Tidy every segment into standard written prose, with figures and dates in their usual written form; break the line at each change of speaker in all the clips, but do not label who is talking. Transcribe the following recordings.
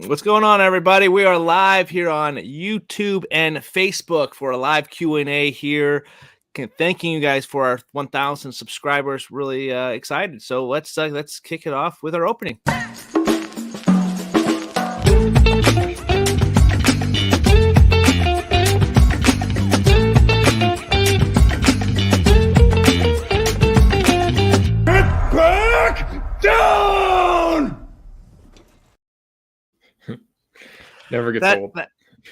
What's going on, everybody? We are live here on YouTube and Facebook for a live Q&A here. Thanking you guys for our 1,000 subscribers. Really excited. So let's kick it off with our opening.
Get back down!
Never gets old.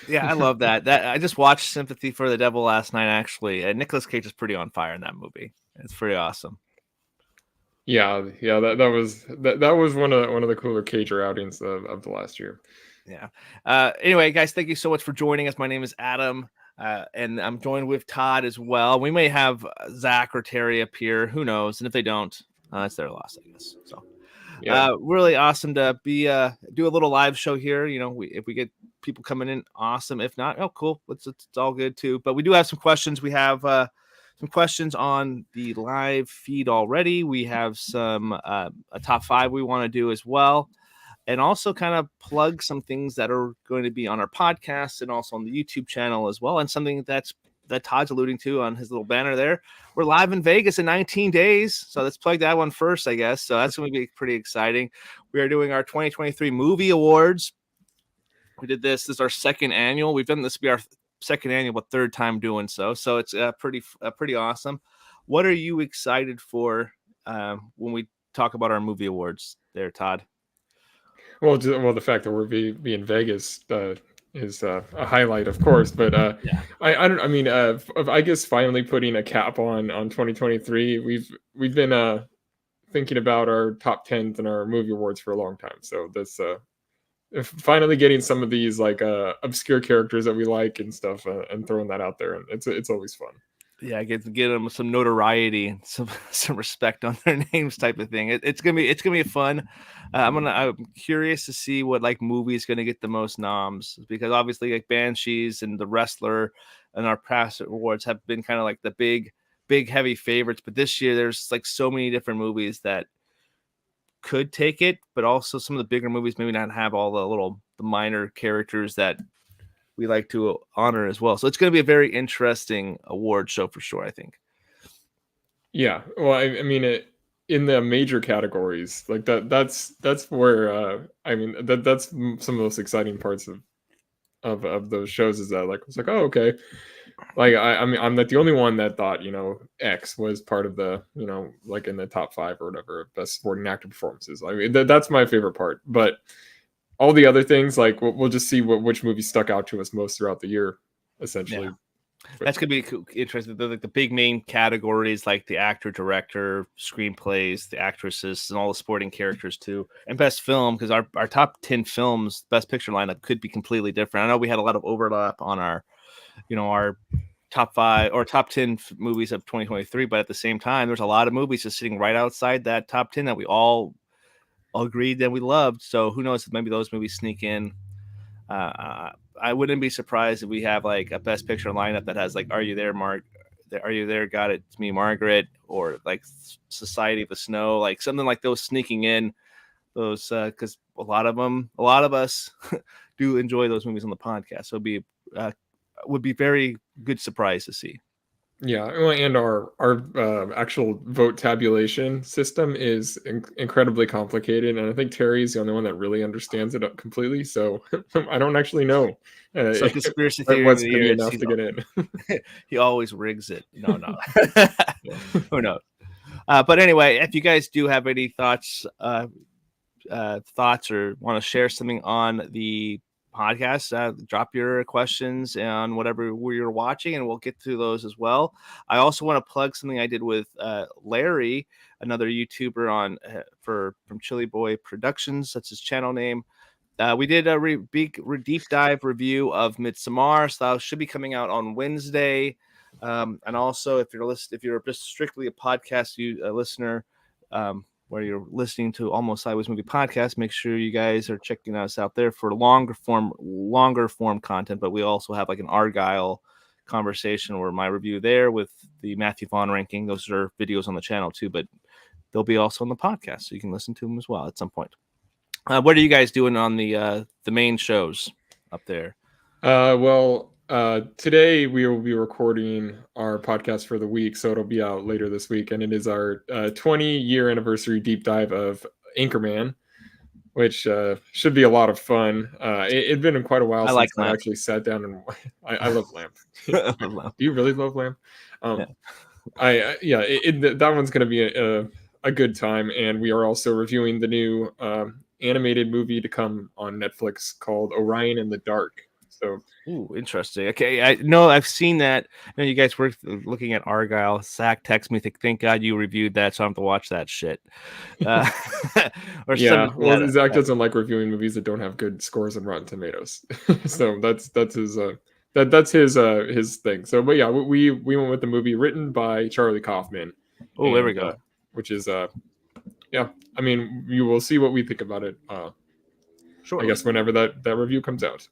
Yeah, I love that. I just watched Sympathy for the Devil last night, actually. And Nicolas Cage is pretty on fire in that movie. It's pretty awesome.
Yeah. That was one of the cooler Cager outings of the last year.
Yeah. Anyway, guys, thank you so much for joining us. My name is Adam, and I'm joined with Todd as well. We may have Zach or Terry up here. Who knows? And if they don't, it's their loss, I guess. So.
Yeah.
Really awesome to be do a little live show here. You know, if we get people coming in, awesome. If not, oh cool, it's all good too. But we do have some questions. We have some questions on the live feed already. We have some a top 5 we want to do as well, and also kind of plug some things that are going to be on our podcast and also on the YouTube channel as well, and something that Todd's alluding to on his little banner there. We're live in Vegas in 19 days. So let's plug that one first, I guess. So that's going to be pretty exciting. We are doing our 2023 Movie Awards. We did this. This is our second annual. We've done this to be our second annual, but third time doing so. So it's pretty awesome. What are you excited for when we talk about our movie awards there, Todd?
Well, the fact that we're be in Vegas is a highlight, of course, but
Yeah.
I guess finally putting a cap on 2023. We've been thinking about our top 10s and our movie awards for a long time. So this finally getting some of these like obscure characters that we like and stuff and throwing that out there, and it's always fun.
Yeah, get them some notoriety and some respect on their names, type of thing. It's gonna be fun. I'm curious to see what like movie is gonna get the most noms, because obviously like Banshees and The Wrestler and our past awards have been kind of like the big heavy favorites. But this year there's like so many different movies that could take it, but also some of the bigger movies maybe not have all the minor characters that we like to honor as well. So it's going to be a very interesting award show for sure, I think.
Yeah, well, I mean, in the major categories, like that's where that's some of the most exciting parts of those shows, is that like it's like, oh, okay, like I mean I'm not the only one that thought X was part of the like in the top 5 or whatever best supporting actor performances. I mean that's my favorite part, but all the other things, like we'll just see which movie stuck out to us most throughout the year, essentially.
Yeah. That's gonna be interesting. Like the big main categories, like the actor, director, screenplays, the actresses, and all the supporting characters too, and best film, because our top 10 films, best picture lineup could be completely different. I know we had a lot of overlap on our top 5 or top 10 movies of 2023, but at the same time, there's a lot of movies just sitting right outside that top 10 that we all agreed that we loved. So who knows if maybe those movies sneak in. I wouldn't be surprised if we have like a best picture lineup that has like Are You There, Mark? Are You There, God, It's Me, Margaret, or like Society of the Snow, like something like those sneaking in. Those because a lot of us do enjoy those movies on the podcast. So would be very good surprise to see.
Yeah, and our actual vote tabulation system is incredibly complicated, and I think Terry's the only one that really understands it completely. So I don't actually know.
So conspiracy theory
what's going to be enough to get
in. He always rigs it. No. Who knows? But anyway, if you guys do have any thoughts or want to share something on the podcast, drop your questions on whatever you're watching, and we'll get through those as well. I also want to plug something I did with Larry, another YouTuber from Chili Boy Productions. That's his channel name. We did a deep dive review of Midsommar, so that should be coming out on Wednesday. And also, if you're just strictly a podcast listener, where you're listening to Almost Sideways Movie Podcast, make sure you guys are checking us out there for longer form content. But we also have like an Argyle conversation or my review there with the Matthew Vaughn ranking. Those are videos on the channel too, but they'll be also on the podcast, so you can listen to them as well at some point. What are you guys doing on the main shows up there?
Today we will be recording our podcast for the week, so it'll be out later this week, and it is our 20-year anniversary deep dive of Anchorman, which should be a lot of fun. It'd been quite a while
I
since
like
I
Lamp.
actually sat down and I love Lamp.
I love Lamp.
Do you really love Lamp?
Yeah.
That one's going to be a good time, and we are also reviewing the new animated movie to come on Netflix called Orion in the Dark. So,
ooh, interesting. Okay, I know I've seen that. I know you guys were looking at Argyle. Zach texted me, "Thank God you reviewed that, so I don't have to watch that shit." Or
yeah,
some,
well, Zach doesn't like reviewing movies that don't have good scores on Rotten Tomatoes, so that's his that's his thing. So, but yeah, we went with the movie written by Charlie Kaufman.
Oh, there we go.
Which is yeah. I mean, you will see what we think about it.
Sure.
I guess whenever that review comes out.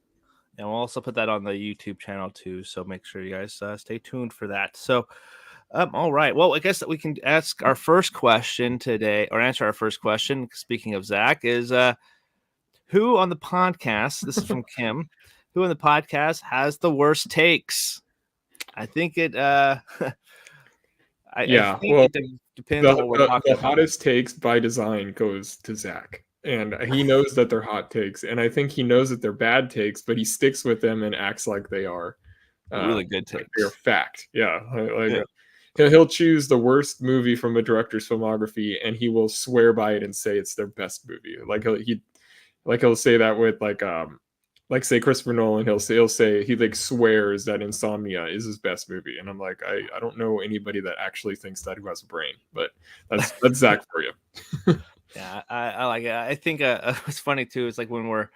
And we'll also put that on the YouTube channel too. So make sure you guys stay tuned for that. So, all right. Well, I guess that we can ask our first question today, or answer our first question. Speaking of Zach, is who on the podcast? This is from Kim. Who on the podcast has the worst takes? I think it. I think it depends on what we're talking about.
The hottest takes by design goes to Zach. And he knows that they're hot takes, and I think he knows that they're bad takes, but he sticks with them and acts like they are
really good takes.
They're fact. Yeah, he'll choose the worst movie from a director's filmography, and he will swear by it and say it's their best movie. He'll say that with like say Christopher Nolan. He'll say he like swears that Insomnia is his best movie, and I'm like, I don't know anybody that actually thinks that who has a brain, but that's Zach for you.
Yeah, I like it. I think it's funny too. It's like when we're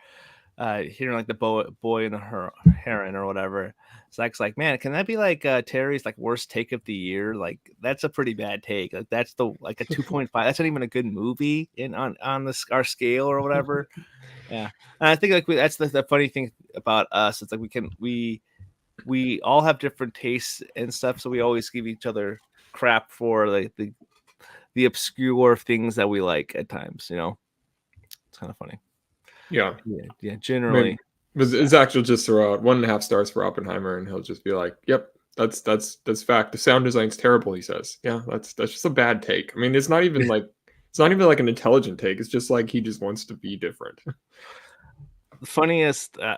hearing like the boy and the heron or whatever. Zach's like, man, can that be like Terry's like worst take of the year? Like that's a pretty bad take. Like that's a 2.5. That's not even a good movie on our scale or whatever. Yeah, and I think like that's the funny thing about us. It's like we all have different tastes and stuff, so we always give each other crap for like the obscure things that we like at times, you know. It's kind of funny.
Yeah.
Generally,
Zach will just throw out 1.5 stars for Oppenheimer, and he'll just be like, "Yep, that's fact. The sound design's terrible." He says, "Yeah, that's just a bad take." I mean, it's not even like an intelligent take. It's just like he just wants to be different.
The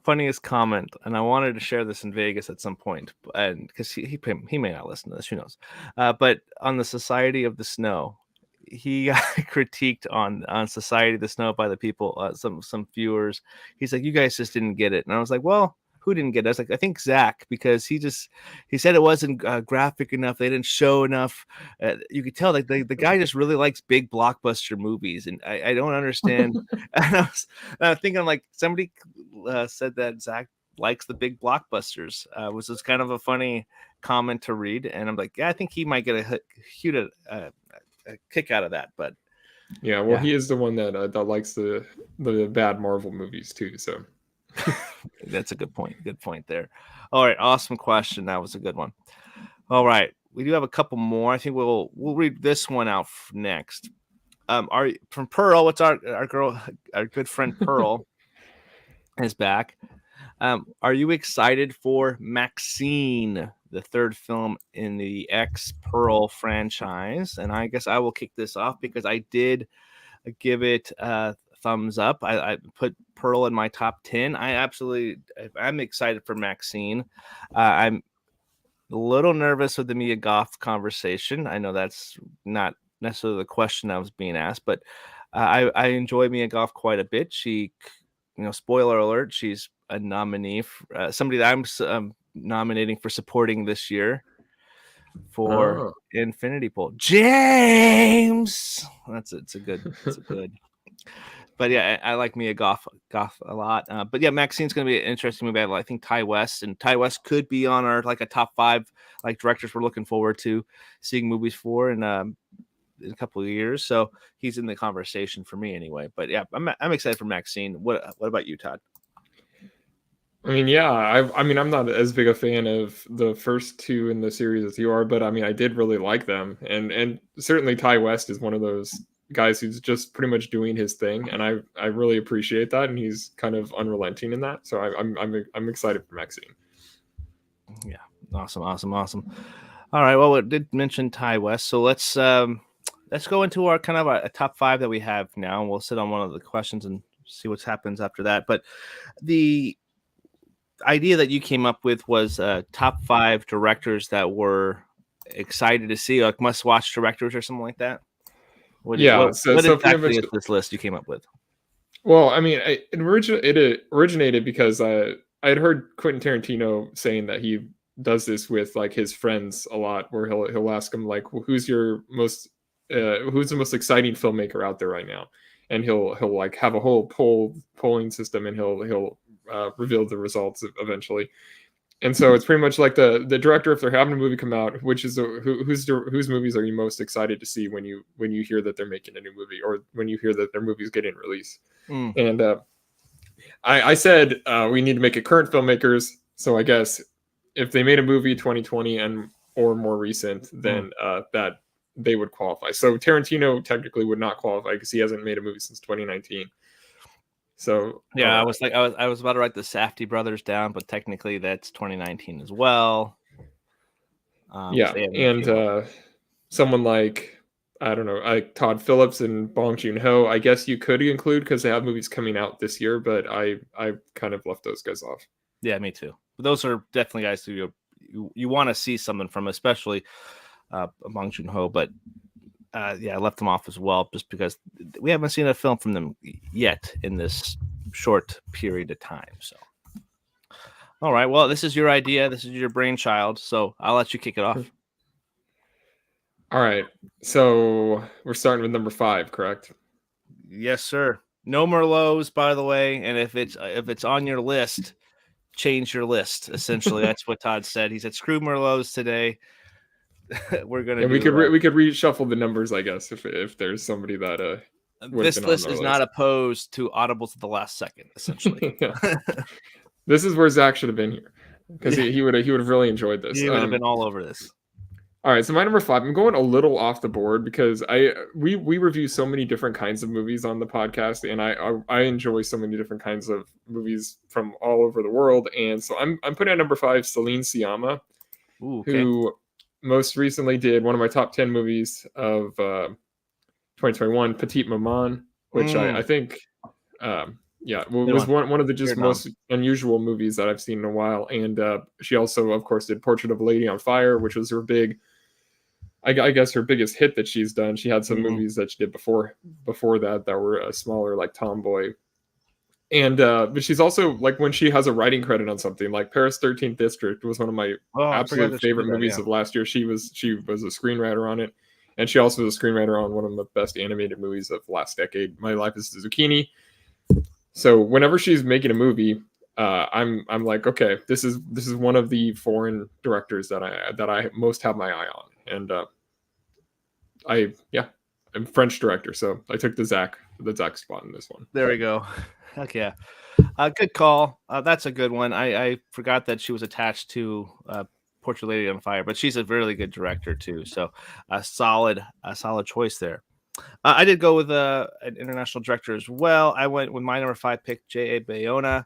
funniest comment, and I wanted to share this in Vegas at some point, and because he may not listen to this, who knows? But on the Society of the Snow, he got critiqued on Society of the Snow by the people, some viewers. He's like, "You guys just didn't get it," and I was like, "Well, who didn't get it?" I was like, "I think Zach, because he said it wasn't graphic enough. They didn't show enough. You could tell that the guy just really likes big blockbuster movies, and I don't understand." And I was thinking, like, somebody said that Zach likes the big blockbusters. Was just kind of a funny comment to read, and I'm like, yeah, I think he might get a kick out of that. But
yeah, well, he is the one that likes the bad Marvel movies too. So.
That's a good point. Good point there. All right, awesome question. That was a good one. All right, we do have a couple more. I think we'll read this one out next. From Pearl? What's our good friend Pearl is back. Are you excited for Maxine, the third film in the X Pearl franchise? And I guess I will kick this off because I did give it thumbs up. I put Pearl in my top 10. I'm excited for Maxine. I'm a little nervous with the Mia Goth conversation. I know that's not necessarily the question I was being asked, but I enjoy Mia Goth quite a bit. She, spoiler alert, she's a nominee, somebody that I'm nominating for supporting this year for Infinity Pool. James, it's a good. But yeah, I like Mia Goth a lot. But yeah, Maxine's going to be an interesting movie. I think Ty West could be on our like a top 5 like directors we're looking forward to seeing movies for in a couple of years. So he's in the conversation for me anyway. But yeah, I'm excited for Maxine. What about you, Todd?
I mean, yeah, I'm not as big a fan of the first 2 in the series as you are, but I mean, I did really like them, and certainly Ty West is one of those guys who's just pretty much doing his thing, and I really appreciate that, and he's kind of unrelenting in that. So I'm excited for Maxine.
Yeah, awesome. All right, well, we did mention Ty West, so let's go into our kind of a top 5 that we have now, and we'll sit on one of the questions and see what happens after that. But the idea that you came up with was top 5 directors that were excited to see, like must-watch directors or something like that. What exactly is this list you came up with?
Well, I mean, it originated because I had heard Quentin Tarantino saying that he does this with like his friends a lot, where he'll ask them like, who's the most exciting filmmaker out there right now, and he'll like have a whole polling system, and he'll reveal the results eventually. And so it's pretty much like the director, if they're having a movie come out, which is whose movies are you most excited to see when you hear that they're making a new movie, or when you hear that their movie's getting released. And I said we need to make it current filmmakers. So I guess if they made a movie 2020 or more recent, then that they would qualify. So Tarantino technically would not qualify because he hasn't made a movie since 2019. So
yeah, I was about to write the Safdie brothers down, but technically that's 2019 as well.
And someone like, I don't know, like Todd Phillips and Bong Joon-ho, I guess you could include because they have movies coming out this year, but I kind of left those guys off.
Yeah, me too. But those are definitely guys who you want to see something from, especially Bong Joon-ho. But I left them off as well, just because we haven't seen a film from them yet in this short period of time. So, all right. Well, this is your idea. This is your brainchild. So I'll let you kick it off.
All right. So we're starting with number 5, correct?
Yes, sir. No Merlots, by the way. And if it's on your list, change your list. Essentially, that's what Todd said. He said, "Screw Merlots today." We're gonna.
And we could reshuffle the numbers, I guess, if there's somebody that
this list is not opposed to audibles at the last second. Essentially,
this is where Zach should have been here, because he would have really enjoyed this.
He would have been all over this.
All right, so my number 5. I'm going a little off the board because we review so many different kinds of movies on the podcast, and I enjoy so many different kinds of movies from all over the world, and so I'm putting at number 5 Celine Sciamma, who most recently did one of my top 10 movies of 2021, Petite Maman, which I think was one of the just most unusual movies that I've seen in a while. And she also, of course, did Portrait of a Lady on Fire, which was her big, I guess, her biggest hit that she's done. She had some movies that she did before that were smaller, like Tomboy. And but she's also, like, when she has a writing credit on something, like Paris 13th District was one of my absolute favorite movies of last year. She was a screenwriter on it, and she also was a screenwriter on one of the best animated movies of last decade, My Life is a Zucchini. So whenever she's making a movie, I'm like, okay, this is one of the foreign directors that I most have my eye on, and I'm French director, so I took the Zach spot in this one.
There we go. Heck yeah. Good call. That's a good one. I forgot that she was attached to Portrait of a Lady on Fire, but she's a really good director too. So a solid choice there. I did go with an international director as well. I went with my number 5 pick, J.A. Bayona,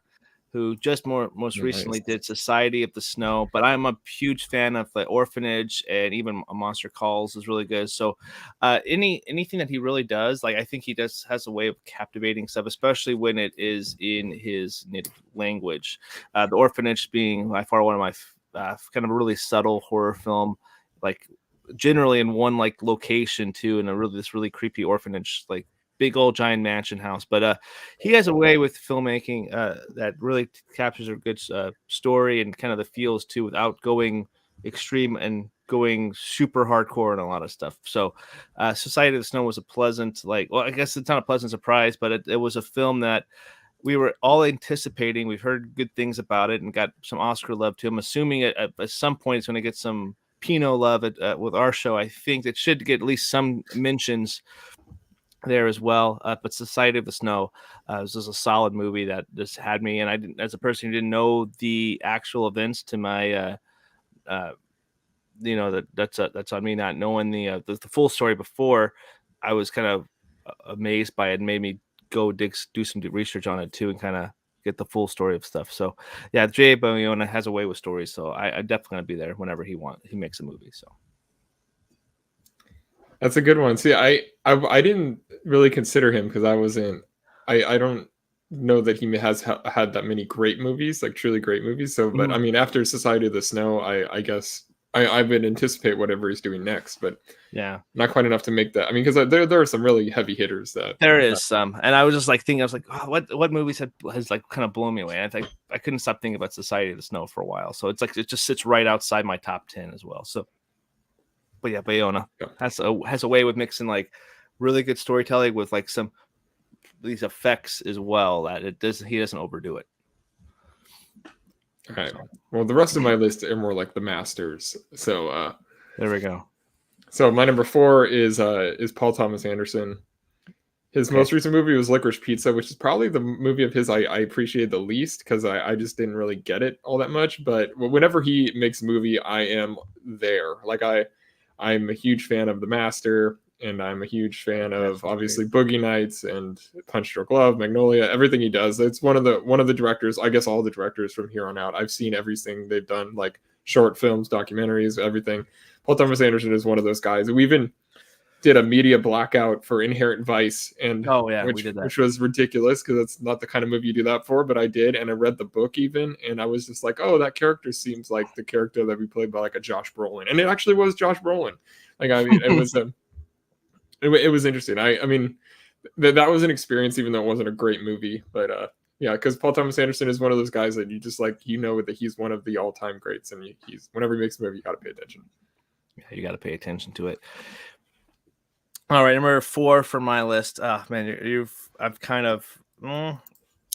who just most recently did Society of the Snow. But I'm a huge fan of The Orphanage, and even A Monster Calls is really good. So anything that he really does, like, I think he has a way of captivating stuff, especially when it is in his native language. The Orphanage being by far one of my kind of a really subtle horror film, like generally in one like location too, in this really creepy orphanage, like big old giant mansion house. But he has a way with filmmaking that really captures a good story and kind of the feels too, without going extreme and going super hardcore and a lot of stuff. So Society of the Snow was a pleasant, I guess it's not a pleasant surprise, but it was a film that we were all anticipating. We've heard good things about it and got some Oscar love to him. Assuming at some point it's going to get some Pinot love with our show. I think it should get at least some mentions there as well. But Society of the Snow was just a solid movie that just had me. And I didn't, as a person who didn't know the actual events to my, that's on me not knowing the full story before. I was kind of amazed by it and made me go do some research on it too, and kind of get the full story of stuff. So yeah, J.A. Bayona has a way with stories, so I definitely gonna be there whenever he makes a movie. So
that's a good one. See, I didn't really consider him because I don't know that he has had that many great movies, like truly great movies. So, but I mean, after Society of the Snow, I guess I would anticipate whatever he's doing next, but
yeah,
not quite enough to make that. I mean, because there are some really heavy hitters that
there is some, and I was just like thinking, I was like, oh, what movies has like kind of blown me away? And I couldn't stop thinking about Society of the Snow for a while. So it's like it just sits right outside my top 10 as well. So, but yeah, Bayona has a way with mixing like really good storytelling with like some these effects as well that he doesn't overdo it.
All right. Well, the rest of my list are more like the masters. So
there we go.
So my number 4 is Paul Thomas Anderson. His most recent movie was Licorice Pizza, which is probably the movie of his I appreciate the least because I just didn't really get it all that much. But whenever he makes a movie, I am there. Like I'm a huge fan of The Master, and I'm a huge fan of obviously Boogie Nights and Punch Drunk Love, Magnolia, everything he does. It's one of the directors, I guess all the directors from here on out. I've seen everything they've done, like short films, documentaries, everything. Paul Thomas Anderson is one of those guys. We even did a media blackout for Inherent Vice, and
we did that,
which was ridiculous because it's not the kind of movie you do that for. But I did, and I read the book even, and I was just like, oh, that character seems like the character that we played by like a Josh Brolin, and it actually was Josh Brolin. Like I mean, it was it was interesting. I mean, that was an experience, even though it wasn't a great movie. But yeah, because Paul Thomas Anderson is one of those guys that you just like, that he's one of the all-time greats, and he's whenever he makes a movie, you got to pay attention.
Yeah, you got to pay attention to it. All right, number 4 for my list. Man, I've kind of. All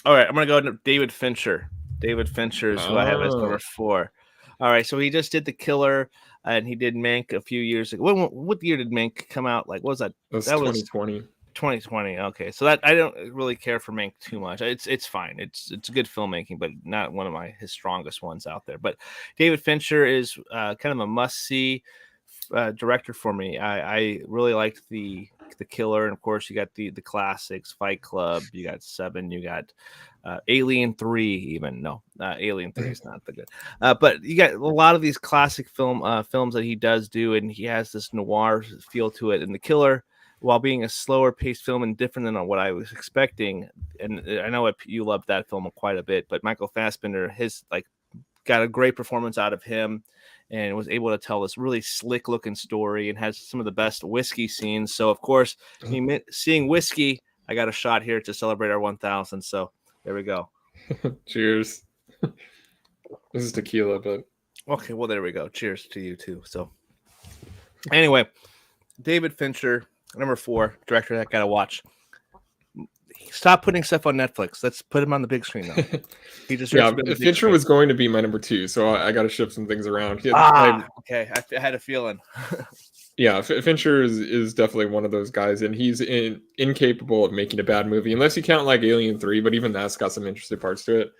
right, I'm gonna go to David Fincher. David Fincher is who I have as number 4. All right, so he just did The Killer, and he did Mank a few years ago. What year did Mank come out? Like, what was that?
That was 2020.
2020. Okay, so that I don't really care for Mank too much. It's fine. It's good filmmaking, but not one of his strongest ones out there. But David Fincher is kind of a must-see director for me. I really liked the Killer, and of course you got the classics, Fight Club, you got Seven, you got Alien 3. Even no, Alien 3 is not the good, but you got a lot of these classic films that he does do, and he has this noir feel to it. And the Killer, while being a slower paced film and different than what I was expecting, and I know you loved that film quite a bit, but Michael Fassbender, got a great performance out of him, and was able to tell this really slick looking story, and has some of the best whiskey scenes. So of course, seeing whiskey, I got a shot here to celebrate our 1000. So there we go.
Cheers. This is tequila, but
okay. Well, there we go. Cheers to you too. So anyway, David Fincher, number 4, director that I gotta watch. Stop putting stuff on Netflix. Let's put him on the big screen now. He just
Fincher was going to be my number 2, so I got to shift some things around.
Okay. I had a feeling.
Yeah, Fincher is definitely one of those guys, and he's incapable of making a bad movie, unless you count like Alien 3, but even that's got some interesting parts to it.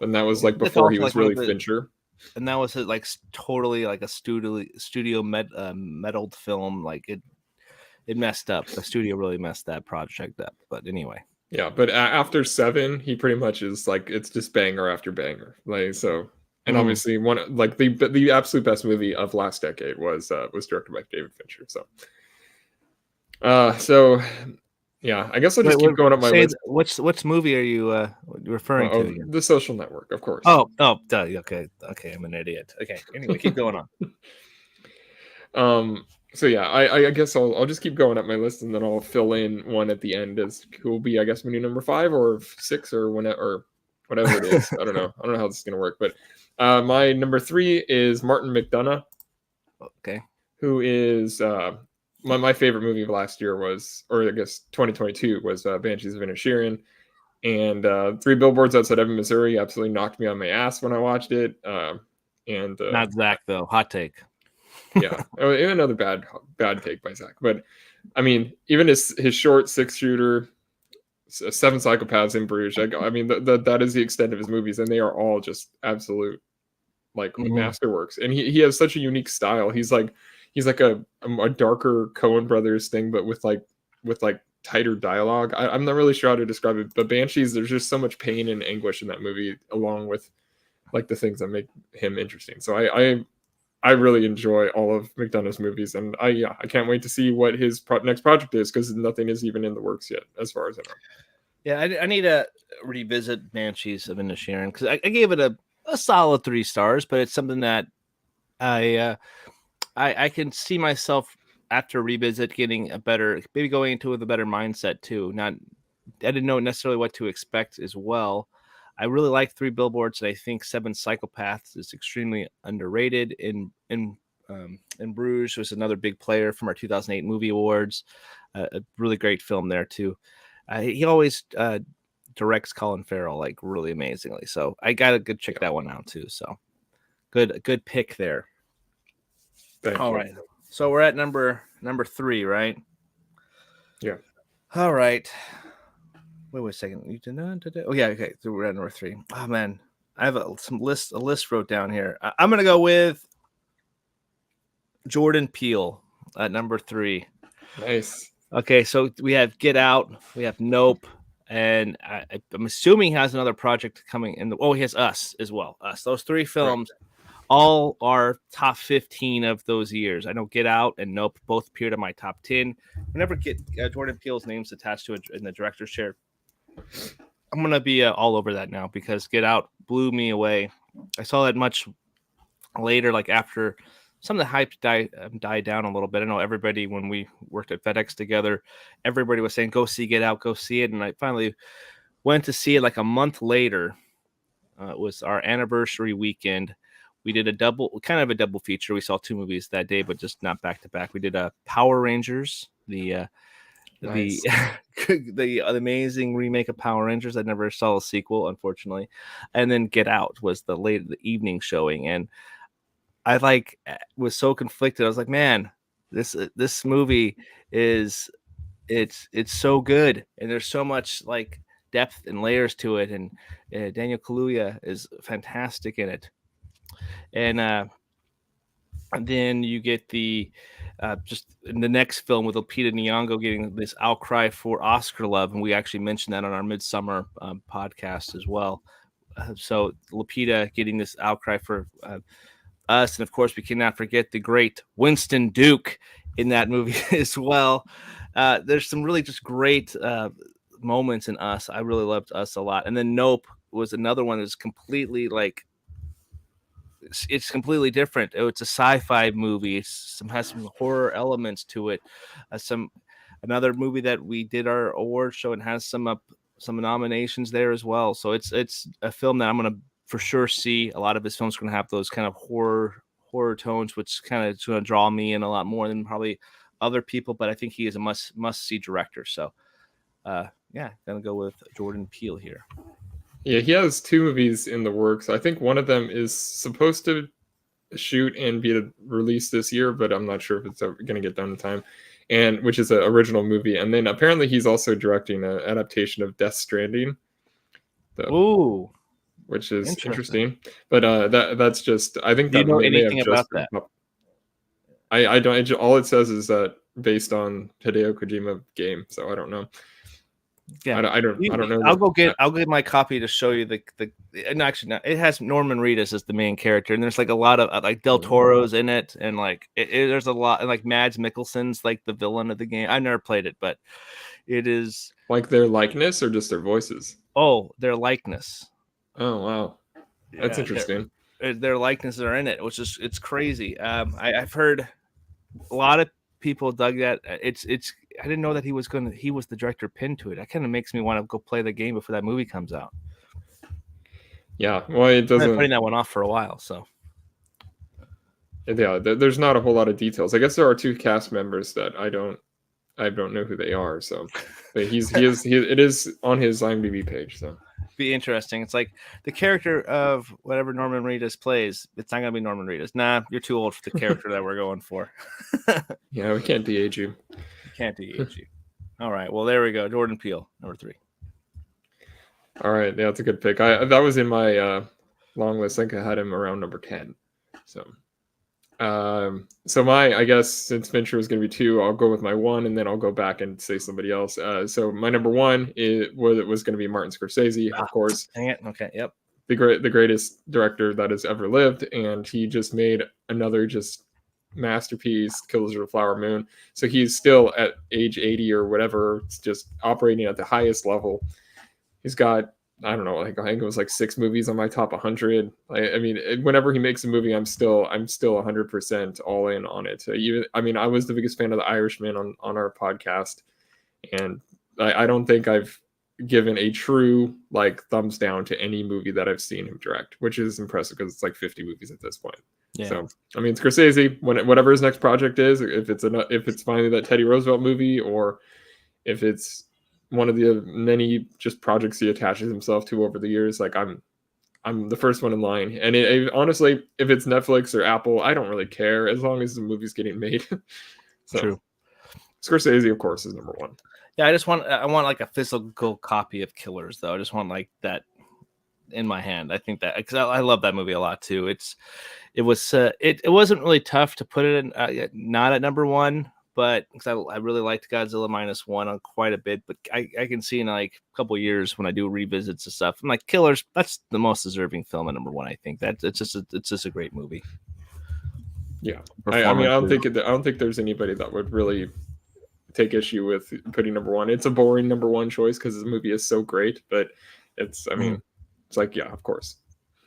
And that was like before he was really Fincher.
And that was like totally like a studio meddled film. Like it messed up. The studio really messed that project up. But anyway.
Yeah, but after 7, he pretty much is like, it's just banger after banger. Like so, and obviously one like the absolute best movie of last decade was directed by David Fincher. So yeah, I guess I'll just keep going up my list.
Which movie are you referring to? Again?
The Social Network, of course.
Oh, duh. Okay, I'm an idiot. Okay, anyway, keep going
on. So yeah, I guess I'll just keep going up my list, and then I'll fill in one at the end as who will be, I guess, my new number 5 or 6 or whatever it is. I don't know how this is gonna work, but my number 3 is Martin McDonagh.
Okay,
who is my favorite movie of last year was, or I guess 2022 was Banshees of Inisherin, and 3 Billboards Outside Ebbing, Missouri absolutely knocked me on my ass when I watched it. And
not Zach though, hot take.
Yeah, another bad take by Zach. But I mean, even his short 6-shooter, 7 Psychopaths in Bruges. I mean, that is the extent of his movies, and they are all just absolute masterworks. And he has such a unique style. He's like a darker Coen Brothers thing, but with tighter dialogue. I'm not really sure how to describe it, but Banshees, there's just so much pain and anguish in that movie, along with like the things that make him interesting. So I really enjoy all of McDonough's movies, and I can't wait to see what his next project is, because nothing is even in the works yet, as far as I know.
Yeah, I need to revisit Banshees of Inisherin, because I gave it a solid 3 stars, but it's something that I can see myself after revisit getting a better, maybe going into with a better mindset too. I didn't know necessarily what to expect as well. I really like 3 Billboards, and I think 7 Psychopaths is extremely underrated. In Bruges was another big player from our 2008 movie awards. A really great film there too. He always directs Colin Farrell like really amazingly, so I gotta check that one out too. So good pick there. All right, so we're at number 3, right?
Yeah.
All right. Wait a second. You did not. Oh yeah. Okay. So we're at number 3. Oh man, I have a list wrote down here. I'm gonna go with Jordan Peele at number 3.
Nice.
Okay, so we have Get Out, we have Nope, and I'm assuming he has another project coming in. He has Us as well. Us. Those 3 films, all are top 15 of those years. I know Get Out and Nope both appeared in my top 10. Whenever get Jordan Peele's name's attached to it in the director's chair, I'm gonna be all over that now, because Get Out blew me away. I saw that much later, like after some of the hype died down a little bit. I know everybody, when we worked at FedEx together, everybody was saying, go see Get Out, go see it. And I finally went to see it like a month later. It was our anniversary weekend. We did a double feature. We saw 2 movies that day, but just not back to back. We did Power Rangers, the amazing remake of Power Rangers. I never saw a sequel, unfortunately. And then Get Out was the evening showing, and I was so conflicted. I was like, man, this movie it's so good, and there's so much like depth and layers to it, and Daniel Kaluuya is fantastic in it. And then you get the just in the next film with Lupita Nyong'o getting this outcry for Oscar love, and we actually mentioned that on our Midsummer podcast as well. So Lupita getting this outcry for Us, and of course we cannot forget the great Winston Duke in that movie as well. There's some really just great moments in Us. I really loved Us a lot. And then Nope was another one that's completely it's completely different. It's a sci-fi movie. Has some horror elements to it. Another movie that we did our award show and has some nominations there as well. So it's a film that I'm gonna for sure see. A lot of his films are going to have those kind of horror tones, which kind of is going to draw me in a lot more than probably other people. But I think he is a must see director. So, gonna go with Jordan Peele here.
Yeah, he has 2 movies in the works. I think one of them is supposed to shoot and be released this year, but I'm not sure if it's going to get done in time. And which is an original movie. And then apparently he's also directing an adaptation of Death Stranding.
Ooh.
Which is interesting, but that's just, I think
that. Do you know anything about that?
I don't. All it says is that based on Hideo Kojima game, so I don't know. Yeah, I don't know.
I'll get my copy to show you the. And actually, no, it has Norman Reedus as the main character, and there's like a lot of like Del Toro's in it, and like there's a lot, and like Mads Mikkelsen's like the villain of the game. I never played it, but it is
like their likeness or just their voices.
Oh, their likeness.
Oh wow, that's interesting.
Their likenesses are in it, which is it's crazy. I've heard a lot of people dug that. It's I didn't know that he was the director pinned to it. That kind of makes me want to go play the game before that movie comes out.
Yeah, well, it doesn't.
I'm putting that one off for a while, so.
Yeah, there's not a whole lot of details. I guess there are 2 cast members that I don't know who they are. So, but it is on his IMDb page. So.
Be interesting. It's like the character of whatever Norman Reedus plays. It's not gonna be Norman Reedus. Nah, you're too old for the character that we're going for.
Yeah, we can't de-age you.
Can't de-age you. All right. Well, there we go. Jordan Peele, number 3.
All right. Yeah, that's a good pick. That was in my long list. I think I had him around number 10. So So I guess since Fincher was going to be 2, I'll go with my 1, and then I'll go back and say somebody else. So my number 1 was going to be Martin Scorsese, of course.
Dang it. Okay. Yep.
The greatest director that has ever lived, and he just made another just masterpiece, Killers of the Flower Moon. So he's still at age 80 or whatever, just operating at the highest level. He's got, I don't know, like I think it was like 6 movies on my top 100. I mean, whenever he makes a movie, I'm still 100% all in on it. I mean, I was the biggest fan of The Irishman on our podcast, and I don't think I've given a true like thumbs down to any movie that I've seen him direct, which is impressive because it's like 50 movies at this point.
Yeah.
So I mean, Scorsese, whatever his next project is, if it's finally that Teddy Roosevelt movie, or if it's one of the many just projects he attaches himself to over the years, like I'm the first one in line. And honestly, if it's Netflix or Apple, I don't really care as long as the movie's getting made. So,
True.
Scorsese, of course, is number 1.
Yeah, I want like a physical copy of Killers, though. I just want like that in my hand. I think that because I love that movie a lot too. It wasn't really tough to put it in not at number 1, but because I really liked Godzilla -1 on quite a bit. But I can see in like a couple years when I do revisits and stuff, I'm like Killers. That's the most deserving film at number 1. I think that it's just a great movie.
Yeah, I mean, I don't think there's anybody that would really take issue with putting number 1. It's a boring number 1 choice because the movie is so great, but it's it's like, yeah, of course.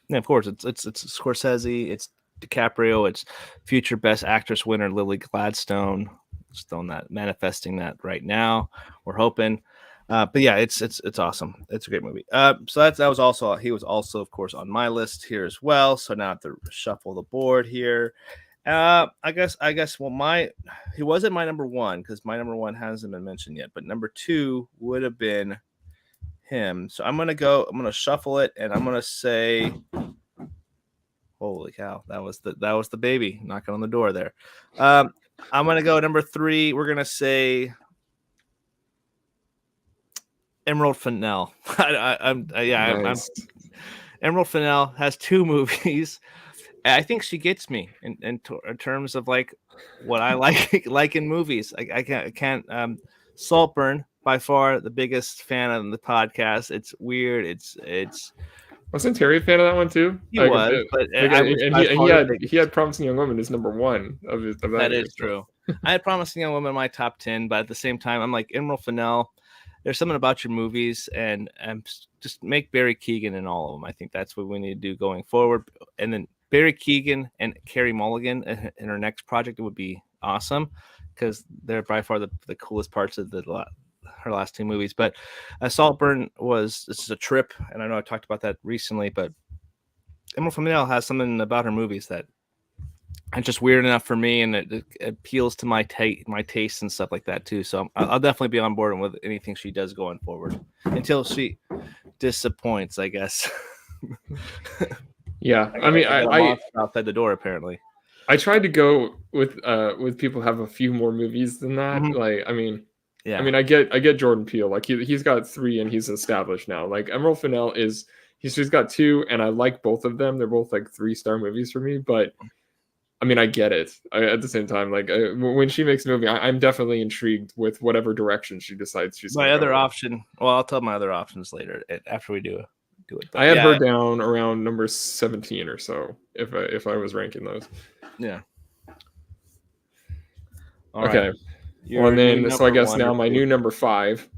Yeah, of course. It's Scorsese, it's DiCaprio, it's future Best Actress winner Lily Gladstone. Still manifesting that right now. We're hoping. But yeah, it's awesome. It's a great movie. So he was also, of course, on my list here as well. So now I have to shuffle the board here. I guess he wasn't my number 1 because my number 1 hasn't been mentioned yet, but number 2 would have been him. So I'm gonna shuffle it, and I'm gonna say, holy cow, that was the baby knocking on the door there. I'm gonna go number 3. We're gonna say Emerald Fennell.
Nice.
Emerald Fennell has 2 movies. I think she gets me in terms of like what I like in movies. I can't Saltburn, by far the biggest fan of the podcast. It's weird. It's
Wasn't Terry a fan of that one too?
He was, but
he had Promising Young Woman as number 1 of that.
That is true. I had Promising Young Woman in my top 10, but at the same time, I'm like Emerald Fennell. There's something about your movies, and just make Barry Keoghan in all of them. I think that's what we need to do going forward. And then Barry Keoghan and Carey Mulligan in her next project, it would be awesome because they're by far the coolest parts of her last 2 movies. But Saltburn this is a trip, and I know I talked about that recently, but Emerald Fennell has something about her movies that it's just weird enough for me, and it appeals to my taste and stuff like that too. So I'll definitely be on board with anything she does going forward until she disappoints, I guess.
Yeah, I mean, I
outside the door apparently.
I tried to go with people who have a few more movies than that.
Mm-hmm.
Like, I mean,
yeah.
I mean, I get Jordan Peele. Like he's got 3 and he's established now. Like Emerald Fennell he's just got 2, and I like both of them. They're both like 3-star movies for me. But I mean, I get it. At the same time, like when she makes a movie, I'm definitely intrigued with whatever direction she decides she's.
My other option. Well, I'll tell my other options later after we do it.
But I had her down around number 17 or so if I was ranking those.
Yeah.
Okay. Right. Well, and then so I guess now my new number 5.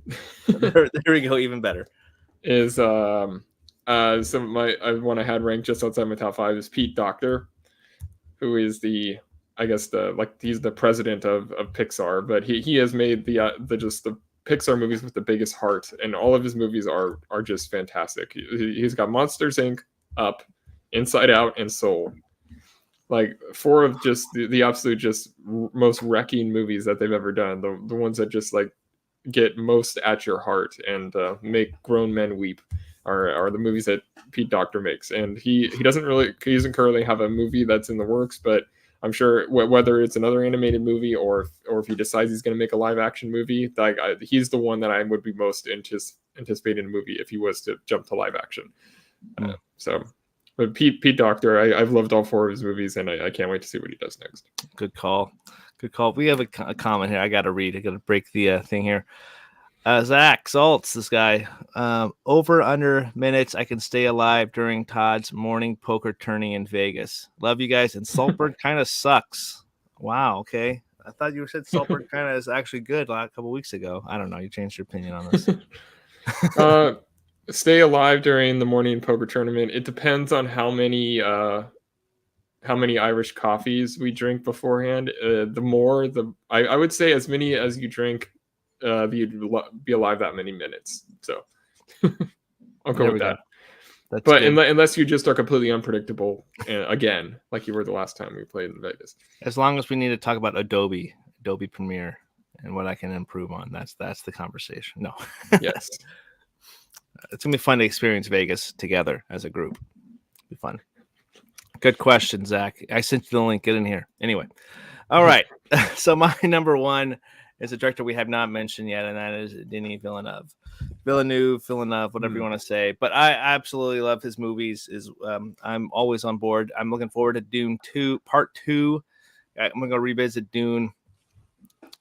there we go. Even better.
Is one I had ranked just outside my top 5 is Pete Docter, who is he's the president of Pixar, but he has made the Pixar movies with the biggest heart, and all of his movies are just fantastic. He's got Monsters Inc., Up, Inside Out, and Soul. Like 4 of just the absolute just most wrecking movies that they've ever done. The ones that just like get most at your heart and make grown men weep are the movies that Pete Docter makes. And he doesn't currently have a movie that's in the works, but I'm sure whether it's another animated movie or if he decides he's going to make a live action movie, he's the one that I would be most anticipating a movie if he was to jump to live action. So But Pete Docter, I've loved all 4 of his movies, and I can't wait to see what he does next.
Good call. Good call. We have a comment here. I got to read. I got to break the thing here. Zach Saltz, this guy. Over under minutes I can stay alive during Todd's morning poker tourney in Vegas. Love you guys. And Saltburn kind of sucks. Wow. Okay. I thought you said Saltburn kind of is actually good a couple weeks ago. I don't know. You changed your opinion on this.
Stay alive during the morning poker tournament. It depends on how many Irish coffees we drink beforehand. The more, I would say as many as you drink, you'd be alive that many minutes. So I'll go with that. But unless you just are completely unpredictable again, like you were the last time we played in Vegas.
As long as we need to talk about Adobe Premiere and what I can improve on, that's the conversation. No.
Yes.
It's gonna be fun to experience Vegas together as a group. It'll be fun. Good question, Zach. I sent you the link. Get in here. Anyway. All right. So my number 1 is a director we have not mentioned yet, and that is Denis Villeneuve, whatever you want to say. But I absolutely love his movies. I'm always on board. I'm looking forward to Dune 2, Part 2. I'm going to go revisit Dune,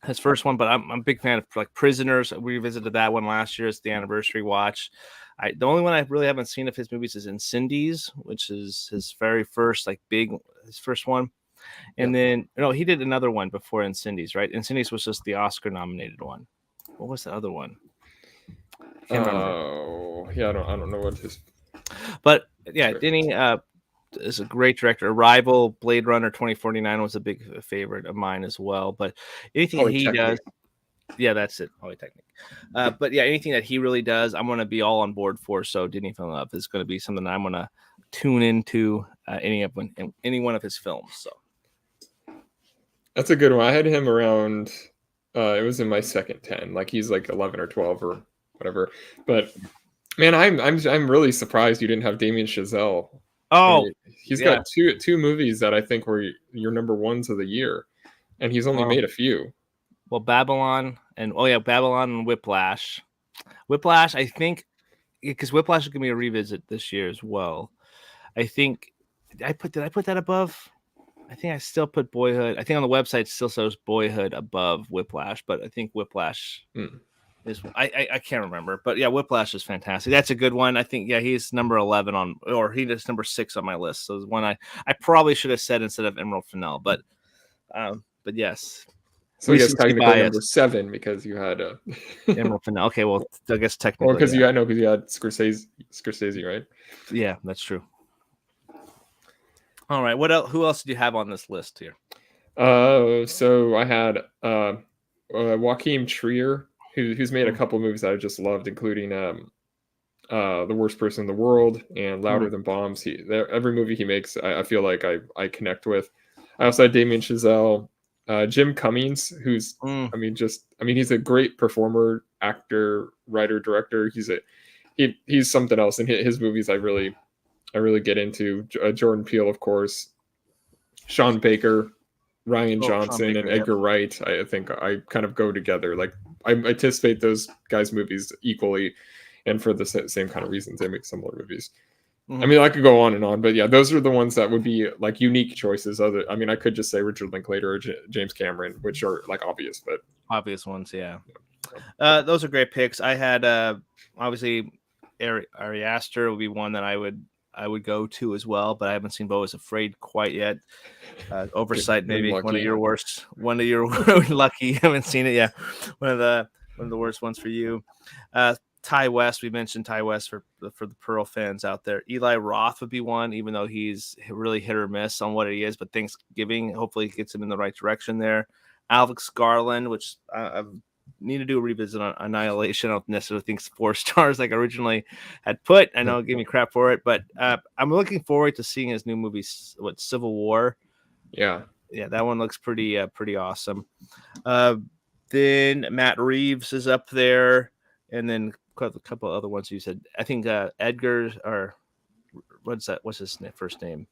his first one, but I'm a big fan of like Prisoners. We revisited that one last year. It's the anniversary watch. The only one I really haven't seen of his movies is Incendies, which is his very first his first one. And then he did another one before Incendies, right? Incendies was just the Oscar nominated one. What was the other one?
Oh, yeah, I don't know what his.
But yeah, Denny is a great director. Arrival, Blade Runner 2049 was a big favorite of mine as well. But anything he does, yeah, that's it. Polytechnic. But yeah, anything that he really does, I'm going to be all on board for. So Denis Villeneuve is going to be something that I'm going to tune into any one of his films. So
that's a good one. I had him around. It was in my second 10. Like he's like 11 or 12 or whatever. But man, I'm really surprised you didn't have Damien Chazelle.
Oh,
he's got two movies that I think were your number 1s of the year, and he's only made a few.
Well, Babylon and Whiplash. Whiplash, I think, because Whiplash is going to be a revisit this year as well. I think did I put that above? I think I still put Boyhood. I think on the website it still says Boyhood above Whiplash, but I think Whiplash is I can't remember. But yeah, Whiplash is fantastic. That's a good one. I think he's number 11 he is number 6 on my list. So it's one I probably should have said instead of Emerald Fennell, but yes.
So he has technically number 7 because you had
Emerald Fennell. Okay, well I guess technically.
Because you had Scorsese, right?
Yeah, that's true. All right. What else? Who else did you have on this list here?
So I had Joachim Trier, who's made a couple movies that I just loved, including The Worst Person in the World and Louder Than Bombs. Every movie he makes, I feel like I connect with. I also had Damien Chazelle, Jim Cummings, who's he's a great performer, actor, writer, director. He's something else, and his movies I really get into. Jordan Peele, of course, Sean Baker, Ryan Johnson, and Edgar Wright. I think I kind of go together. Like I anticipate those guys' movies equally, and for the same kind of reasons, they make similar movies. I mean, I could go on and on, but yeah, those are the ones that would be like unique choices. I could just say Richard Linklater or James Cameron, which are like obvious
ones. Yeah. Those are great picks. I had obviously Ari Aster would be one that I would go to as well, but I haven't seen Beau is Afraid quite yet. Oversight, maybe one of your worst. Lucky, you haven't seen it yet. One of the worst ones for you. Ty West, we mentioned Ty West for the Pearl fans out there. Eli Roth would be one, even though he's really hit or miss on what he is, but Thanksgiving hopefully gets him in the right direction there. Alex Garland, which I need to do a revisit on Annihilation. I don't necessarily think 4 stars like I originally had put. I know it gave me crap for it, but I'm looking forward to seeing his new movie, Civil War.
Yeah,
that one looks pretty awesome. Then Matt Reeves is up there, and then a couple other ones you said. I think Edgar, or what's his first name?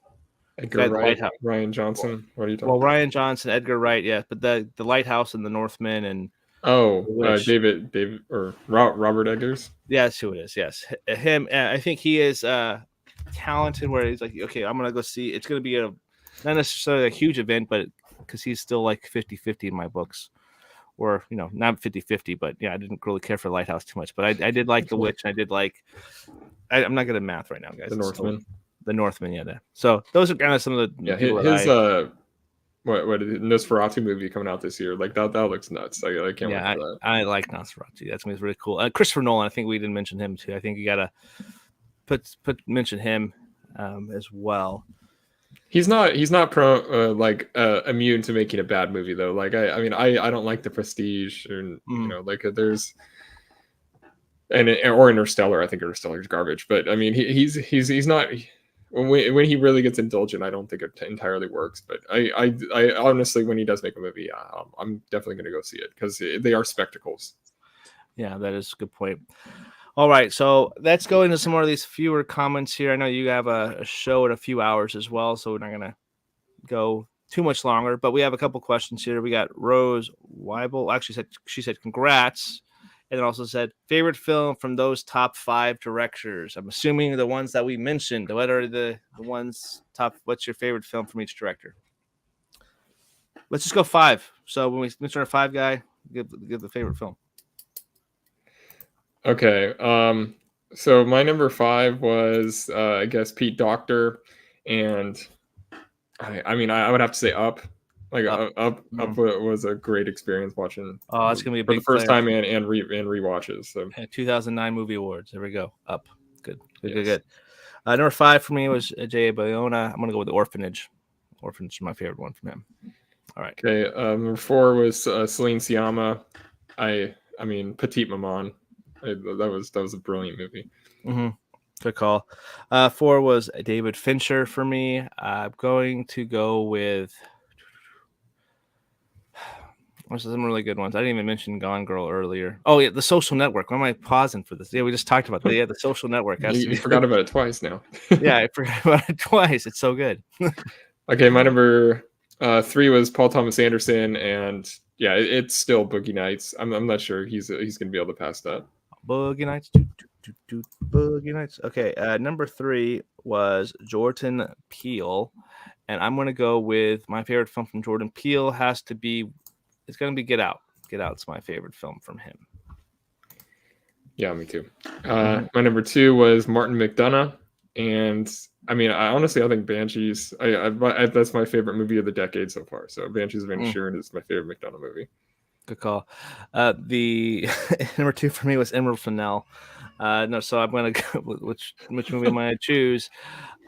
Edgar Wright, Ryan Johnson. What are you talking about?
Ryan Johnson, Edgar Wright, yeah. But the Lighthouse and the Northman and
David or Robert Eggers.
Yeah, that's who it is. Yes, him. I think he is. talented where he's like, okay, I'm gonna go see. It's gonna be not necessarily a huge event, but because he's still like 50-50 in my books, or not 50-50, but yeah, I didn't really care for Lighthouse too much, but I did like The Witch. And I did like. I'm not good at math right now, guys.
The Northman.
The Northman, yeah. So those are kind of some of the
his what Nosferatu movie coming out this year, like that looks nuts. I can't wait for that.
I like Nosferatu. That's gonna be really cool. Christopher Nolan, I think we didn't mention him too. I think you gotta mention him as well.
He's not immune to making a bad movie though. Like I don't like The Prestige, and there's or Interstellar. I think Interstellar's garbage, but I mean he's not. When he really gets indulgent, I don't think it entirely works. But I honestly, when he does make a movie, I'm definitely going to go see it because they are spectacles.
Yeah, that is a good point. All right, so let's go into some more of these fewer comments here. I know you have a show in a few hours as well, so we're not going to go too much longer. But we have a couple questions here. We got Rose Weibel. Actually, she said congrats. And then also said, favorite film from those top 5 directors. I'm assuming the ones that we mentioned. What are the ones top? What's your favorite film from each director? Let's just go 5. So when we mention our 5 guy, give the favorite film.
Okay. So my number 5 was, I guess, Pete Docter. And I would have to say Up. Up was a great experience watching.
Oh, it's gonna be a
for
big
the first time and rewatches. So
2009 movie awards. There we go. Up. Good. Number 5 for me was J.A. Bayona. I'm gonna go with The Orphanage. Orphanage is my favorite one from him. All right.
Okay. Number 4 was Celine Sciamma. I mean Petite Maman. That was a brilliant movie.
Mm-hmm. Good call. 4 was David Fincher for me. I'm going to go with. There's some really good ones. I didn't even mention Gone Girl earlier. Oh yeah, The Social Network. Why am I pausing for this? Yeah, we just talked about that. Yeah, The Social Network.
You forgot about it twice now.
Yeah, I forgot about it twice. It's so good.
Okay, my number 3 was Paul Thomas Anderson, and yeah, it's still Boogie Nights. I'm not sure he's gonna be able to pass that.
Boogie Nights. Boogie Nights. Okay, number 3 was Jordan Peele, and I'm gonna go with my favorite film from Jordan Peele has to be. It's going to be Get Out. Get Out's my favorite film from him.
Yeah, me too. My number 2 was Martin McDonagh. And I mean, I think Banshees, that's my favorite movie of the decade so far. So Banshees of Inisherin is my favorite McDonagh movie.
Good call. The number 2 for me was Emerald Fennell. No, so I'm going to go with which movie am I to choose?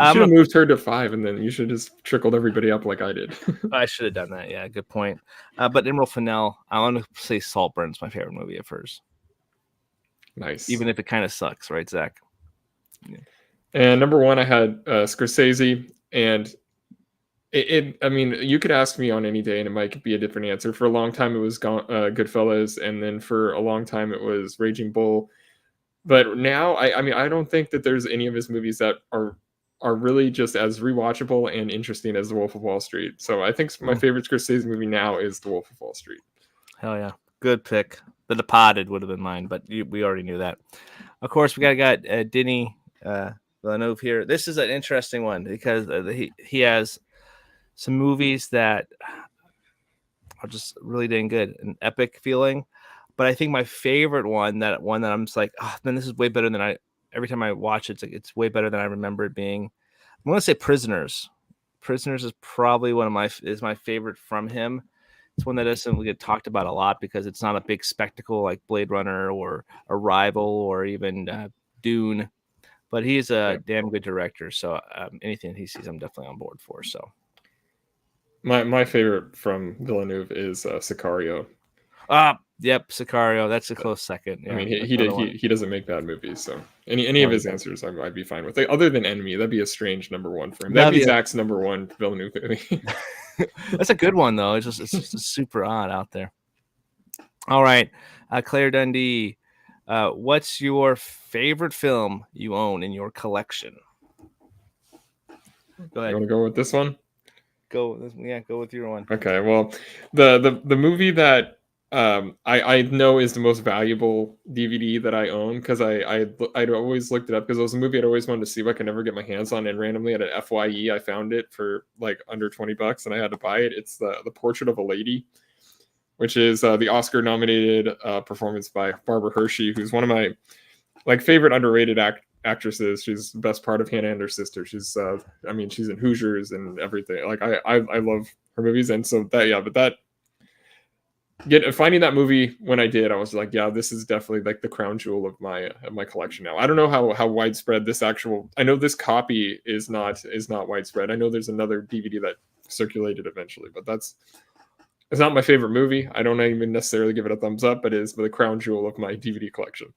You should have moved her to 5, and then you should have just trickled everybody up like I did.
I should have done that. Yeah, good point. But Emerald Fennell, I want to say Saltburn's my favorite movie of hers.
Nice.
Even if it kind of sucks, right, Zach?
Yeah. And number 1, I had Scorsese, and I mean, you could ask me on any day, and it might be a different answer. For a long time, it was Goodfellas, and then for a long time, it was Raging Bull. But now, I don't think that there's any of his movies that are really just as rewatchable and interesting as The Wolf of Wall Street. So I think my favorite Scorsese movie now is The Wolf of Wall Street.
Hell yeah. Good pick. The Departed would have been mine, but we already knew that. Of course, we got Denis Villeneuve here. This is an interesting one because he has some movies that are just really dang good, an epic feeling. But I think my favorite one that I'm just like, oh, man, this is way better than every time I watch it, it's way better than I remember it being. I'm going to say Prisoners. Prisoners is probably my favorite from him. It's one that doesn't get talked about a lot because it's not a big spectacle like Blade Runner or Arrival or even Dune. But he's a damn good director. So anything he sees, I'm definitely on board for. So
my favorite from Villeneuve is Sicario.
Yep, Sicario. That's a close second. Yeah,
I mean, he doesn't make bad movies, so any of his answers I'd be fine with. Other than Enemy, that'd be a strange number 1 for him. That'd be Zach's number 1 Villeneuve movie.
That's a good one though. It's just super odd out there. All right, Claire Dundee. What's your favorite film you own in your collection? Go ahead.
You want to go with this one?
Go with your one.
Okay. Well, the movie that I know is the most valuable DVD that I own because I'd always looked it up because it was a movie I'd always wanted to see but I could never get my hands on, and randomly at an FYE I found it for like under $20 and I had to buy it. It's the Portrait of a Lady, which is the Oscar nominated performance by Barbara Hershey, who's one of my like favorite underrated actresses. She's the best part of Hannah and Her Sister. She's I mean she's in Hoosiers and everything. Like I love her movies, and so that but that finding that movie when I did, I was like, yeah, this is definitely like the crown jewel of my collection now. I don't know how widespread this actual. I know this copy is not widespread. I know there's another DVD that circulated eventually, but it's not my favorite movie. I don't even necessarily give it a thumbs up, but it is the crown jewel of my DVD collection.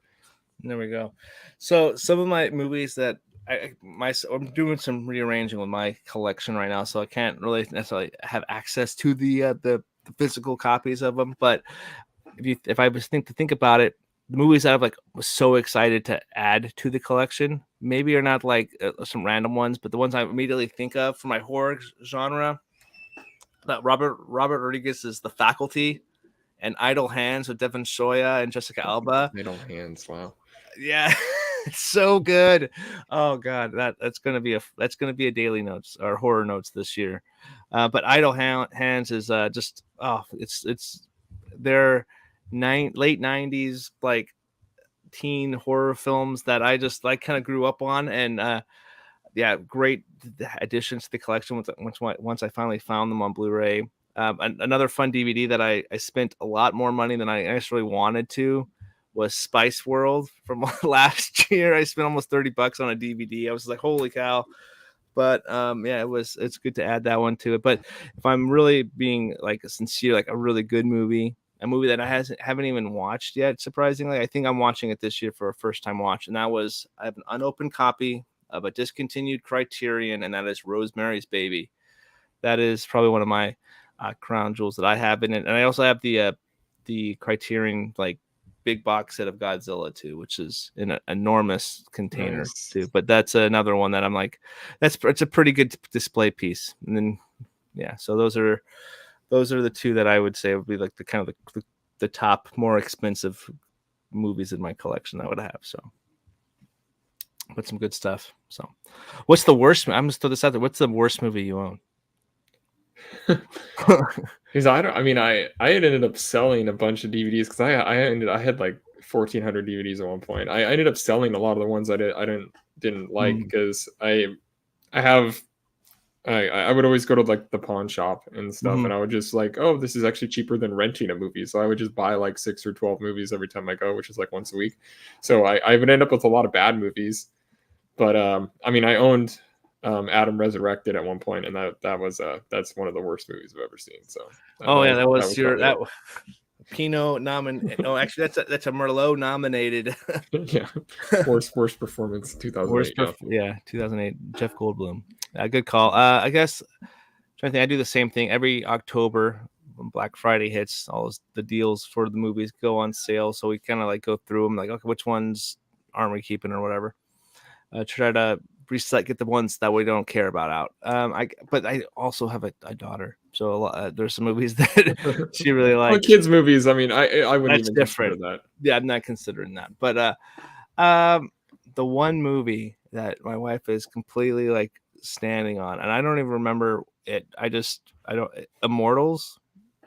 There we go. So some of my movies that I'm doing some rearranging with my collection right now, so I can't really necessarily have access to the physical copies of them. But if I was think about it, the movies that I've like was so excited to add to the collection, maybe are not like some random ones, but the ones I immediately think of for my horror genre, that Robert Rodriguez is The Faculty and Idle Hands with Devon Sawa and Jessica Alba.
Idle Hands, wow.
Yeah. It's so good. Oh god, that's gonna be a daily notes or horror notes this year. But Idle Hands is just it's their late 90s like teen horror films that I just like kind of grew up on, and great additions to the collection once I finally found them on Blu-ray. Another fun DVD that I spent a lot more money than I actually wanted to was Spice World from last year. I spent almost $30 on a DVD. I was like, holy cow. But it's good to add that one to it. But if I'm really being like sincere, like a really good movie, a movie that I haven't even watched yet, surprisingly, I think I'm watching it this year for a first time watch. And I have an unopened copy of a discontinued Criterion, and that is Rosemary's Baby. That is probably one of my crown jewels that I have in it. And I also have the Criterion like big box set of Godzilla too, which is in an enormous container too. But that's another one that I'm like, it's a pretty good display piece. And then so those are the two that I would say would be like the kind of the top more expensive movies in my collection that I would have. So, but some good stuff. So, what's the worst? I'm just throw this out there. What's the worst movie you own?
Because I had ended up selling a bunch of DVDs because I had like 1,400 DVDs at one point. I ended up selling a lot of the ones I didn't like because I would always go to like the pawn shop and stuff, and I would just like, oh, this is actually cheaper than renting a movie, so I would just buy like 6 or 12 movies every time I go, which is like once a week. So I would end up with a lot of bad movies, but I owned Adam Resurrected at one point, and that's one of the worst movies I've ever seen. So
that was Pinot nominated. Oh, actually, that's a Merlot nominated.
Yeah, worst performance 2008.
2008. Jeff Goldblum. Good call. I guess trying to think, I do the same thing every October when Black Friday hits. All the deals for the movies go on sale, so we kind of like go through them, like, okay, which ones aren't we keeping or whatever. Try to get the ones that we don't care about out. But I also have a daughter, so there's some movies that she really likes.
Well, kids movies, I wouldn't even
different.
consider that.
Yeah, I'm not considering that. But the one movie that my wife is completely like standing on, and I don't even remember it.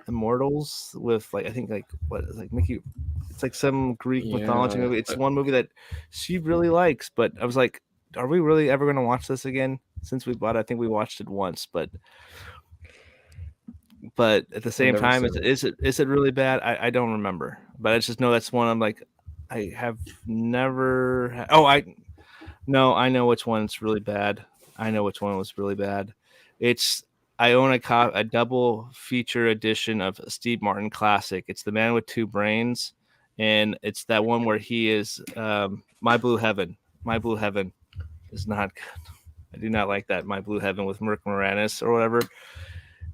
Immortals with like, I think like what like Mickey. It's like some Greek mythology movie. It's one movie that she really likes, but I was like, are we really ever going to watch this again? Since we bought it, I think we watched it once, but at the same time, is it really bad? I don't remember, but I just know that's one I'm like, I have never. I know which one's really bad. I know which one was really bad. I own a double feature edition of Steve Martin classic. It's The Man with Two Brains, and it's that one where he is My Blue Heaven. My Blue Heaven is not good. I do not like that. My Blue Heaven with Rick Moranis or whatever.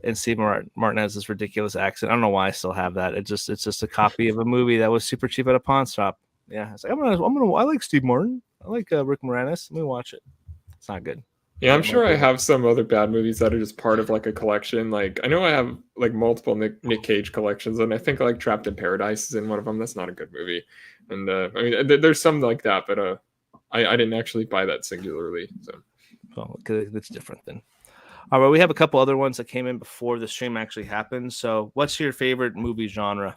And Steve Martin has this ridiculous accent. I don't know why I still have that. It's just a copy of a movie that was super cheap at a pawn shop. Yeah, it's like I like Steve Martin. I like Rick Moranis. Let me watch it. It's not good.
Yeah, I'm sure I have some other bad movies that are just part of like a collection. Like I know I have like multiple Nick Cage collections, and I think like Trapped in Paradise is in one of them. That's not a good movie, and I mean there's some like that, but I didn't actually buy that singularly. So
Well, it's different then. All right, we have a couple other ones that came in before the stream actually happened. So, what's your favorite movie genre?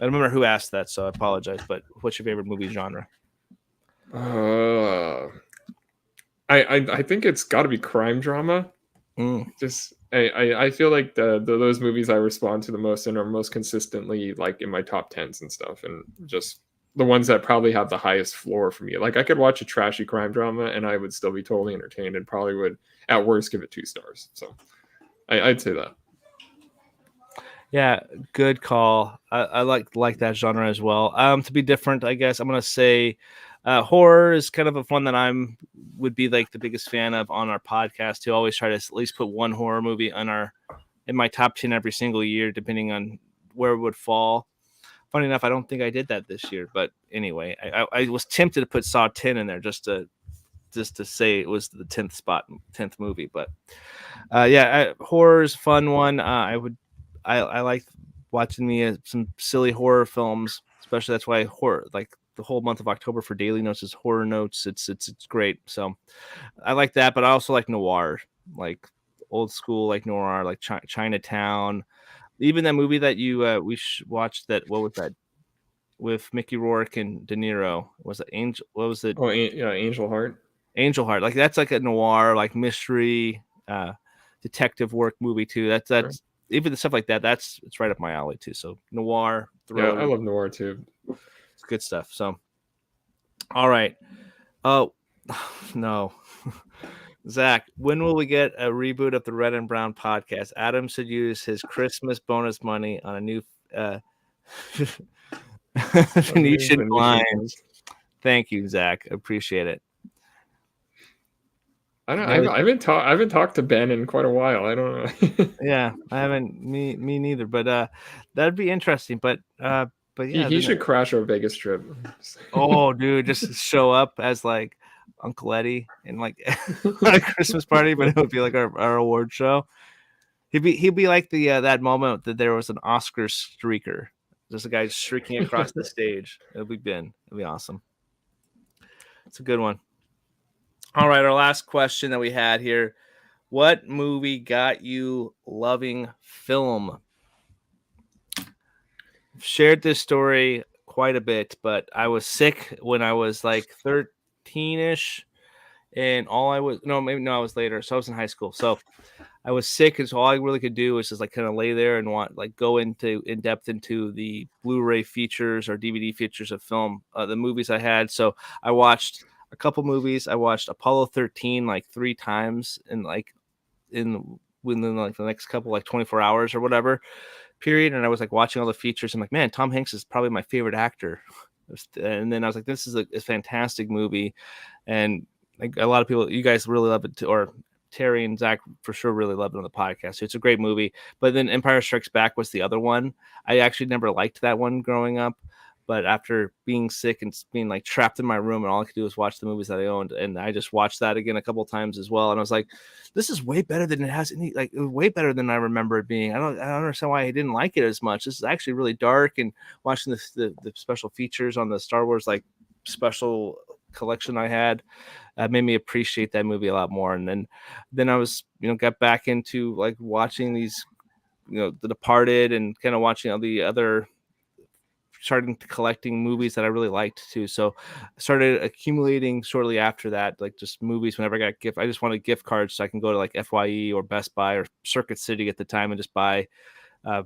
I don't remember who asked that, so I apologize. But what's your favorite movie genre?
I think it's got to be crime drama. Just I feel like those movies I respond to the most and are most consistently like in my top tens and stuff, and just the ones that probably have the highest floor for me. Like I could watch a trashy crime drama and I would still be totally entertained, and probably would at worst give it 2 stars. So I'd say that.
Yeah, good call. I like that genre as well. To be different, I guess I'm gonna say horror is kind of a one that would be like the biggest fan of on our podcast. To always try to at least put one horror movie in my top 10 every single year, depending on where it would fall. Funny enough, I don't think I did that this year, but anyway, I was tempted to put Saw 10 in there just to say it was the 10th movie. But horror is a fun one. I like watching some silly horror films, especially that's why horror, like the whole month of October for Daily Notes is horror notes. It's great. So I like that, but I also like noir, like old school, like noir, like Chinatown. Even that movie that we watched, that what was that with Mickey Rourke and De Niro? Was it Angel? What was it?
Oh, Angel Heart.
Angel Heart. Like that's like a noir, like mystery, detective work movie too. That's
Sure.
Even the stuff like that. It's right up my alley too. So noir, thriller.
Yeah, I love noir too.
It's good stuff. So, all right. Oh no. Zach, when will we get a reboot of the Red and Brown podcast? Adam should use his Christmas bonus money on a new Venetian blinds. Thank you, Zach. Appreciate it.
I haven't talked to Ben in quite a while. I don't know.
Yeah, I haven't. Me neither. But that'd be interesting. But yeah,
he should crash our Vegas trip.
Oh, dude, just show up as like Uncle Eddie and like a Christmas party, but it would be like our award show. He'd be like the that moment that there was an Oscar streaker, just a guy streaking across the stage. It'll be awesome. It's a good one. All right, our last question that we had here: what movie got you loving film? I've shared this story quite a bit, but I was sick when I was like 13-ish, and I was later. So I was in high school. So I was sick, and so all I really could do was just like kind of lay there and go in depth into the Blu-ray features or DVD features of film, the movies I had. So I watched a couple movies. I watched Apollo 13 like 3 times within like the next couple, like 24 hours or whatever period. And I was like watching all the features. I'm like, man, Tom Hanks is probably my favorite actor. And then I was like, this is a fantastic movie. And like a lot of people, you guys really love it too, or Terry and Zach for sure really love it on the podcast. So it's a great movie. But then Empire Strikes Back was the other one. I actually never liked that one growing up. But after being sick and being like trapped in my room and all I could do was watch the movies that I owned, and I just watched that again a couple of times as well. And I was like, this is way better than it has any, like way better than I remember it being. I don't understand why I didn't like it as much. This is actually really dark, and watching the special features on the Star Wars like special collection I had made me appreciate that movie a lot more. And then I was, got back into like watching these, The Departed, and kind of watching all the other, starting collecting movies that I really liked too. So I started accumulating shortly after that, like just movies. Whenever I got I just wanted gift cards so I can go to like FYE or Best Buy or Circuit City at the time and just buy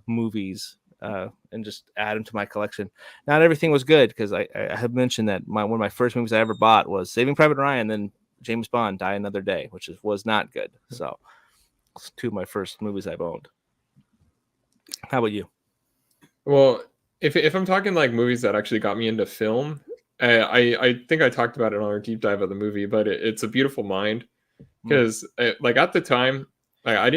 movies and just add them to my collection. Not everything was good, because I have mentioned that one of my first movies I ever bought was Saving Private Ryan, then James Bond: Die Another Day, which was not good. So it's 2 of my first movies I've owned. How about you?
Well, if I'm talking like movies that actually got me into film, I think I talked about it on our deep dive of the movie, but it's A Beautiful Mind, because like at the time, I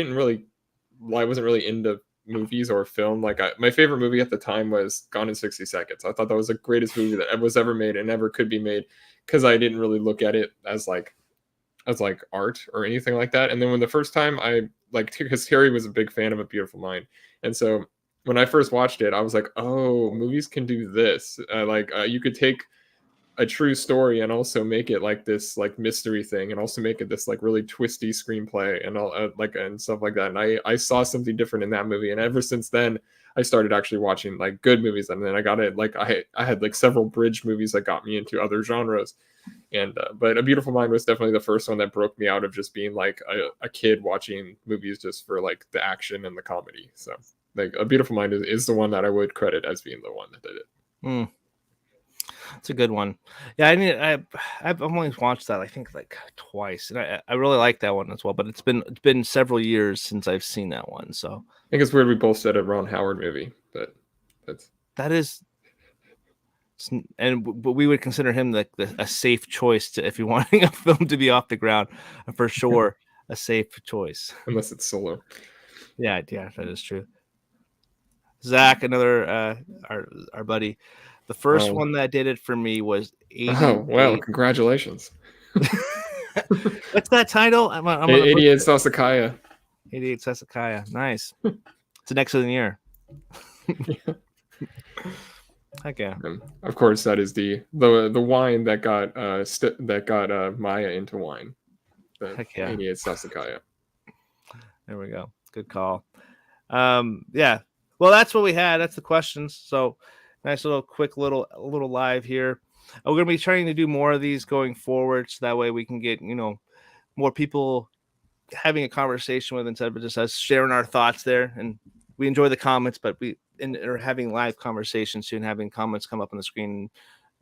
wasn't really into movies or film. Like my favorite movie at the time was Gone in 60 Seconds. I thought that was the greatest movie that was ever made and ever could be made, because I didn't really look at it as like as like art or anything like that. And then when the first time I like, because Terry was a big fan of A Beautiful Mind, and so when I first watched it, I was like, oh, movies can do this. You could take a true story and also make it like this like mystery thing, and also make it this like really twisty screenplay and all and stuff like that. And I saw something different in that movie, and ever since then I started actually watching like good movies. And then I got it, like I had like several bridge movies that got me into other genres. And but A Beautiful Mind was definitely the first one that broke me out of just being like a kid watching movies just for like the action and the comedy. So like A Beautiful Mind is the one that I would credit as being the one that did it.
It's a good one. Yeah, I've only watched that I think like twice, and I really like that one as well. But it's been several years since I've seen that one. So
I think it's weird we both said a Ron Howard movie, but
that is, but we would consider him like a safe choice if you're wanting a film to be off the ground, for sure, a safe choice.
Unless it's Solo.
Yeah, that is true. Zach, another our buddy. The first one that did it for me was 88.
Oh, well, congratulations.
What's that title? I'm
88 Sasakaya.
88 Sasakaya. Nice. It's next of the year. Heck yeah.
And of course, that is the wine that got Maya into wine.
Heck yeah.
88 Sasakaya.
There we go. Good call. Yeah. Well, that's what we had. That's the questions. So nice little quick little live here. We're going to be trying to do more of these going forward, so that way we can get, more people having a conversation with, instead of just us sharing our thoughts there. And we enjoy the comments, but we are having live conversations too, and having comments come up on the screen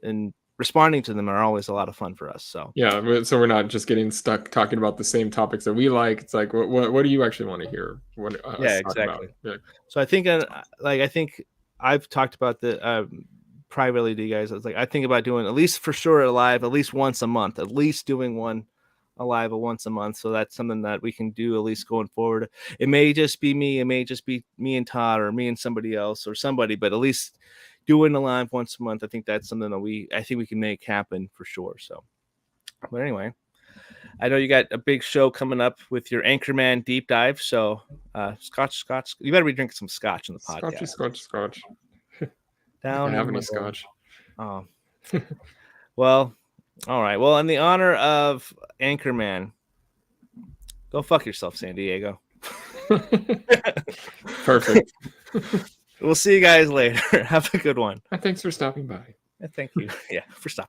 and responding to them are always a lot of fun for us. So
yeah, so we're not just getting stuck talking about the same topics that we like. It's like, what do you actually want to hear?
Exactly.
Yeah.
So I think I've talked about the privately to you guys. I think about doing at least for sure a live at least once a month, at least doing one alive once a month. So that's something that we can do at least going forward. It may just be me. It may just be me and Todd, or me and somebody else, or somebody, but at least doing a live once a month. I think that's something that I think we can make happen for sure. So, but anyway, I know you got a big show coming up with your Anchorman deep dive. So, scotch, you better be drinking some scotch in the podcast.
Scotch.
Down.
I have any scotch.
Oh, well, all right. Well, in the honor of Anchorman, go fuck yourself, San Diego.
Perfect.
We'll see you guys later. Have a good one.
Thanks for stopping by.
Thank you. Yeah, for stopping.